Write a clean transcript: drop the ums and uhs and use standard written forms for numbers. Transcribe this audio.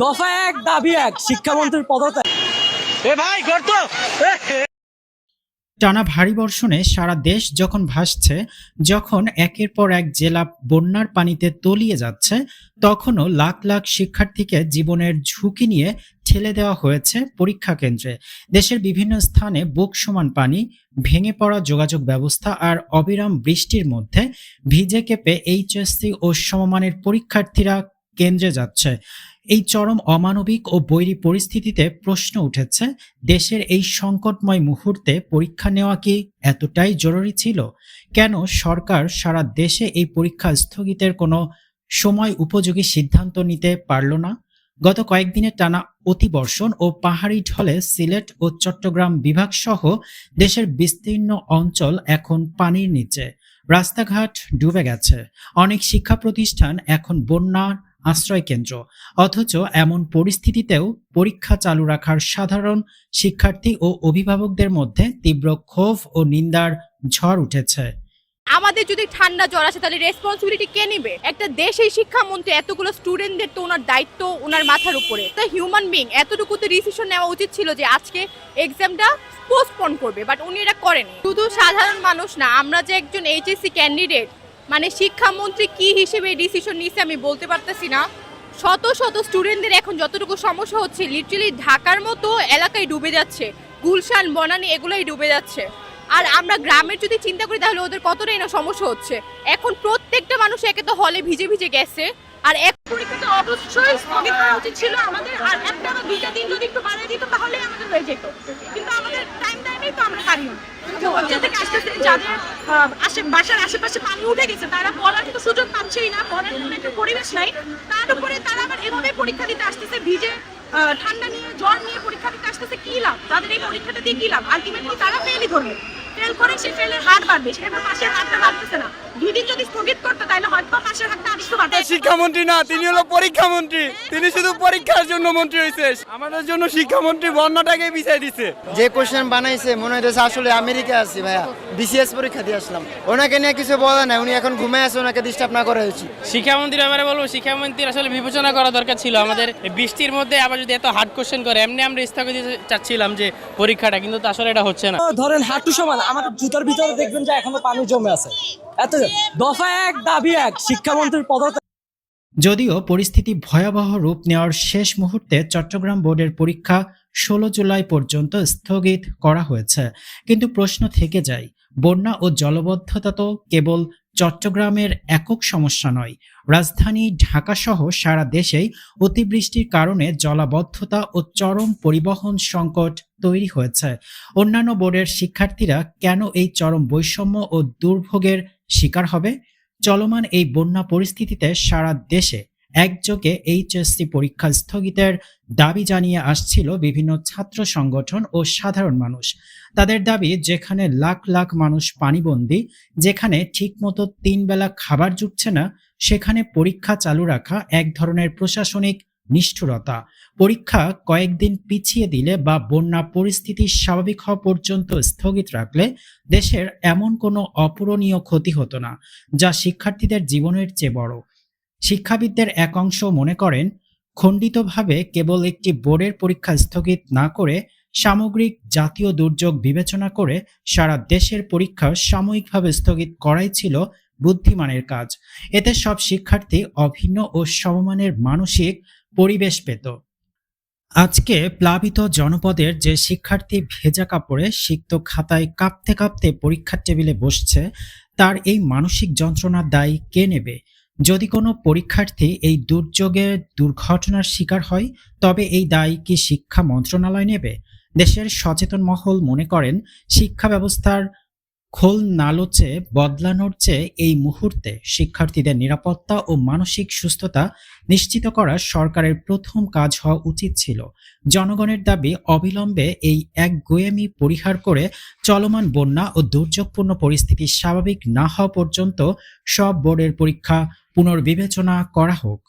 দফা এক দাবি এক, শিক্ষামন্ত্রীর পদত্যাগ। টানা ভারী বর্ষণে সারা দেশ যখন ভাসছে, যখন একের পর এক জেলা বন্যার পানিতে তলিয়ে যাচ্ছে, তখনও লাখ লাখ শিক্ষার্থীকে জীবনের ঝুঁকি নিয়ে ঠেলে দেওয়া হয়েছে পরীক্ষা কেন্দ্রে। দেশের বিভিন্ন স্থানে বুক সমান পানি, ভেঙে পড়া যোগাযোগ ব্যবস্থা আর অবিরাম বৃষ্টির মধ্যে ভিজে কেঁপে এইচএসসি ও সমমানের পরীক্ষার্থীরা কেন্দ্রে যাচ্ছে। এই চরম অমানবিক ও বৈরী পরিস্থিতিতে প্রশ্ন উঠেছে, দেশের এই সংকটময় মুহূর্তে পরীক্ষা নেওয়া কি এতটাই জরুরি ছিল? কেন সরকার সারা দেশে এই পরীক্ষা স্থগিতের কোনো সময় উপযোগী সিদ্ধান্ত নিতে পারল না? গত কয়েকদিনে টানা অতিবর্ষণ ও পাহাড়ি ঢলে সিলেট ও চট্টগ্রাম বিভাগ সহ দেশের বিস্তীর্ণ অঞ্চল এখন পানির নিচে। রাস্তাঘাট ডুবে গেছে, অনেক শিক্ষা প্রতিষ্ঠান এখন বন্যার আশ্রয় কেন্দ্র। অথচ এমন পরিস্থিতিতেও পরীক্ষা চালু রাখার সাধারণ শিক্ষার্থী ও অভিভাবকদের মধ্যে তীব্র ক্ষোভ ও নিন্দার ঝড় উঠেছে। আমাদের যদি ঠান্ডা জ্বর আসে তাহলে রেসপন্সিবিলিটি কে নেবে? একটা দেশের শিক্ষামন্ত্রী, এতগুলো স্টুডেন্টদের তো ওনার দায়িত্ব ওনার মাথার উপরে। তো হিউম্যান বিং, এতটুকু তো ডিসিশন নেওয়া উচিত ছিল যে আজকে এক্সামটা পোস্টপোন করবে, বাট উনি এটা করেনি। শুধু সাধারণ মানুষ না, আমরা যে একজন এইচএসসি ক্যান্ডিডেট, মানে শিক্ষামন্ত্রী কি হিসেবে এই ডিসিশন নিয়েছে আমি বলতে পারতেছি না। শত শত স্টুডেন্টদের এখন যতটুকু সমস্যা হচ্ছে, লিটারালি ঢাকার মতো এলাকায় ডুবে যাচ্ছে, গুলশান, বনানী এগুলোই ডুবে যাচ্ছে। আর আমরা গ্রামের যদি চিন্তা করি তাহলে ওদের কতটাই না সমস্যা হচ্ছে। এখন প্রত্যেকটা মানুষ একে তো হলে ভিজে ভিজে গেছে, আর এক পরীক্ষাটা অবশ্যই স্থগিত করা উচিত ছিল আমাদের। আর একটা বা দুইটা দিন যদি একটু বাড়াই দিত তাহলে আমাদের হয়ে যেত, কিন্তু আমাদের টাইম নেই তো আমরা পারি না। অঞ্চল থেকে আসতেছে, যাদের বাসার আশেপাশে পানি উঠে গেছে তারা পড়ার কিন্তু সুযোগ পাচ্ছেই না, পড়ার জন্য একটা পরিবেশ নাই। তার উপরে তারা আবার এভাবে পরীক্ষা দিতে আসতেছে, ভিজে ঠান্ডা নিয়ে জ্বর নিয়ে পরীক্ষা দিতে আসতেছে। কি লাভ তাদের এই পরীক্ষাটা দিয়ে? কি লাভ? আলটিমেটলি তারা ফেলই করবে, ফেল করে সে ফেলের হার বাড়বে, সেটা পাশের হারটা বাড়তেছে না। দুদিন যদি স্থগিত করতো তাহলে হয়তো পাশের হারটা আরেকটু বাড়বে। শিক্ষামন্ত্রী না, তিনি হলো পরীক্ষামন্ত্রী। তিনি শুধু পরীক্ষার জন্য মন্ত্রী হয়েছে, আমাদের জন্য শিক্ষামন্ত্রী বন্যাটাকে পিছিয়ে দিচ্ছে। যে কোশ্চেন বানাইছে মনে হইতেছে আসলে আমেরিকা আছি ভাইয়া, বিসিএস পরীক্ষা দিয়ে আসলাম। ওনাকে নিয়ে কিছু বলা নাই, উনি এখন ঘুমে আছে, ওনাকে ডিস্টার্ব না করা হয়েছে। শিক্ষামন্ত্রীর ব্যাপারে বলবো, শিক্ষামন্ত্রীর আসলে বিবেচনা করা দরকার ছিল। আমাদের বৃষ্টির মধ্যে আবার যদি এত হার্ড কোশ্চেন করে, এমনি আমরা স্থগিত দিতে চাচ্ছিলাম যে পরীক্ষাটা, কিন্তু আসলে এটা হচ্ছে না। ধরেন হাঁটু সমান আমাদের জুতার ভিতরে দেখবেন যে এখনো পানি জমে আছে। এত দফা এক দাবি এক, শিক্ষামন্ত্রীর পদত্যাগ। যদিও পরিস্থিতি ভয়াবহ রূপ নেওয়ার শেষ মুহূর্তে চট্টগ্রাম বোর্ডের পরীক্ষা 16 জুলাই পর্যন্ত স্থগিত করা হয়েছে, কিন্তু প্রশ্ন থেকে যায়, বন্যা ও জলবদ্ধতা তো কেবল চট্টগ্রামের একক সমস্যা নয়। রাজধানী ঢাকা সহ সারা দেশেই অতিবৃষ্টির কারণে জলাবদ্ধতা ও চরম পরিবহন সংকট তৈরি হয়েছে। অন্যান্য বোর্ডের শিক্ষার্থীরা কেন এই চরম বৈষম্য ও দুর্ভোগের শিকার হবে? চলমান এই বন্যা পরিস্থিতিতে সারা দেশে একযোগে এইচএসসি পরীক্ষা স্থগিতের দাবি জানিয়ে আসছিল বিভিন্ন ছাত্র সংগঠন ও সাধারণ মানুষ। তাদের দাবি, যেখানে লাখ লাখ মানুষ পানিবন্দী, যেখানে ঠিকমতো 3 বেলা খাবার জুটছে না, সেখানে পরীক্ষা চালু রাখা এক ধরনের প্রশাসনিক নিষ্ঠুরতা। পরীক্ষা কয়েকদিন পিছিয়ে দিলে বা বন্যা পরিস্থিতি স্বাভাবিক হওয়া পর্যন্ত স্থগিত রাখলে দেশের এমন কোনো অপূরণীয় ক্ষতি হতো না, যা শিক্ষার্থীদের জীবনের চেয়ে বড়। শিক্ষাবিদদের এক অংশ মনে করেন, খণ্ডিতভাবে কেবল একটি বোর্ডের পরীক্ষা স্থগিত না করে সামগ্রিক জাতীয় দুর্যোগ বিবেচনা করে সারা দেশের পরীক্ষা সাময়িকভাবে স্থগিত করাই ছিল বুদ্ধিমানের কাজ। এতে সব শিক্ষার্থী অভিন্ন ও সমমানের মানসিক পরিবেশ পেত। আজকে প্লাবিত জনপদের যে শিক্ষার্থী ভেজা কাপড়ে সিক্ত খাতায় কাঁপতে কাঁপতে পরীক্ষার টেবিলে বসছে, তার এই মানসিক যন্ত্রণার দায় কে নেবে? যদি কোনো পরীক্ষার্থী এই দুর্যোগের দুর্ঘটনার শিকার হয়, তবে এই দায় কি শিক্ষা মন্ত্রণালয় নেবে? দেশের সচেতন মহল মনে করেন, শিক্ষা ব্যবস্থার খোল নালোচে বদলানোর চেয়ে এই মুহূর্তে শিক্ষার্থীদের নিরাপত্তা ও মানসিক সুস্থতা নিশ্চিত করা সরকারের প্রথম কাজ হওয়া উচিত ছিল। জনগণের দাবি, অবিলম্বে এই একগুঁয়েমি পরিহার করে চলমান বন্যা ও দুর্যোগপূর্ণ পরিস্থিতি স্বাভাবিক না হওয়া পর্যন্ত সব বোর্ডের পরীক্ষা পুনর্বিবেচনা করা হোক।